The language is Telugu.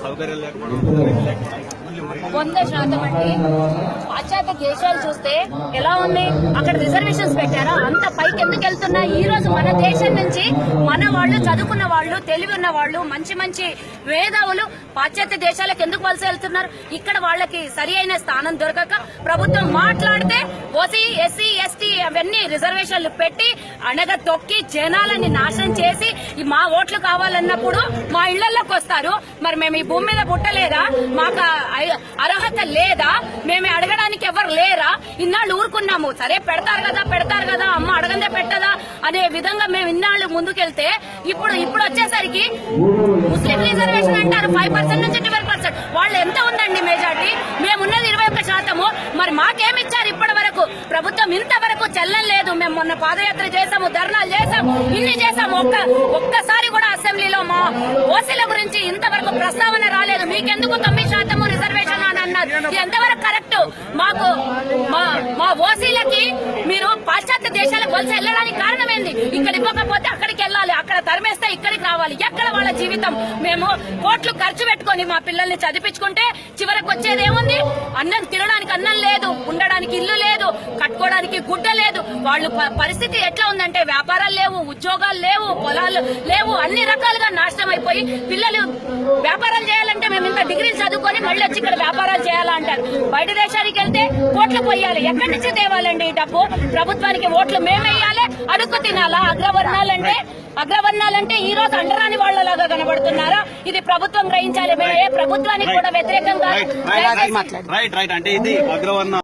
సౌకర్యాలు లేకపోవడం 100% అండి. పాశ్చాత్య దేశాలు చూస్తే ఎలా ఉన్నాయి, అక్కడ రిజర్వేషన్స్ పెట్టారా, అంత పైకి ఎందుకు వెళ్తున్నా? ఈ రోజు మన దేశం నుంచి మన వాళ్ళు, చదువుకున్న వాళ్ళు, తెలివి ఉన్న వాళ్ళు, మంచి మంచి మేధావులు పాశ్చాత్య దేశాలకు ఎందుకు వలస వెళ్తున్నారు? ఇక్కడ వాళ్ళకి సరి అయిన స్థానం దొరకక ప్రభుత్వం మాట్లాడితే ఓసీ, ఎస్సీ, ఎస్టీ అవన్నీ రిజర్వేషన్లు పెట్టి అణగ తొక్కి జనాలని నాశనం చేసి మా ఓట్లు కావాలన్నప్పుడు మా ఇళ్లలోకి వస్తారు. మరి మేము ఈ భూమి మీద పుట్టలేదా? మాకు అర్హత లేదా? మేము అడగడానికి ఎవరు లేరా? ఇన్నాళ్ళు ఊరుకున్నాము, సరే పెడతారు కదా, అమ్మ అడగందే పెట్టదా అనే విధంగా మేము ఇన్నాళ్ళు ముందుకెళ్తే ఇప్పుడు వచ్చేసరికి ముస్లిం రిజర్వేషన్ అంటారు 5% నుంచి 12%. వాళ్ళు ఎంత ఉందండి మెజార్టీ? మేమున్నది 21%. మరి మాకేమిచ్చారు ఇప్పటి వరకు? ప్రభుత్వం ఇంతవరకు చెల్లం లేదు. మేము మొన్న పాదయాత్ర చేశాము, ధర్నాలు చేశాము, ఇన్ని చేశాము. ఒక్కసారి కూడా అసెంబ్లీలో మా ఓసీల గురించి ఇంతవరకు ప్రస్తావన రాలేదు. మీకెందుకు 9% రిజర్వేషన్ అని అన్నారు. ఎంతవరకు కరెక్ట్? మాకు మా ఓసీలకి మీరు పాశ్చాత్య దేశాలకు వలస వెళ్ళడానికి కారణం ఏంది? ఇక్కడ ఇవ్వకపోతే అక్కడికి వెళ్ళాలి, అక్కడ తరిమేస్తే ఇక్కడికి రావాలి. ఎక్కడ వాళ్ళ జీవితం? మేము కోట్లు ఖర్చు పెట్టుకుని మా పిల్లల్ని చదివించుకుంటే చివరకు వచ్చేది ఏముంది? అన్నం తినడానికి అన్నం లేదు, ఉండడానికి ఇల్లు లేదు, కట్టుకోవడానికి గుడ్డ లేదు. వాళ్ళు పరిస్థితి ఎట్లా ఉందంటే వ్యాపారాలు లేవు, ఉద్యోగాలు లేవు, పొలాలు లేవు, అన్ని రకాలుగా నాశనం అయిపోయి పిల్లలు వ్యాపారాలు చేయాలంటే మేము ఇంత డిగ్రీలు చదువుకొని మళ్ళీ వచ్చి ఇక్కడ వ్యాపారాలు చేయాలంటారు. బయట దేశానికి వెళ్తే కోట్లు పోయాలి. ఎక్కడి నుంచి తేవాలండి ఈ డబ్బు? ప్రభుత్వానికి ఓట్లు మేమేయాలి, అడుక్కు తినాలా? అగ్రవర్ణాలంటే ఈ రోజు అండరాని వాళ్లలాగా కనబడుతున్నారా? ఇది ప్రభుత్వం గ్రహించాలి. ఏ ప్రభుత్వానికి కూడా వ్యతిరేకంగా రైట్ అంటే ఇది అగ్రవర్ణ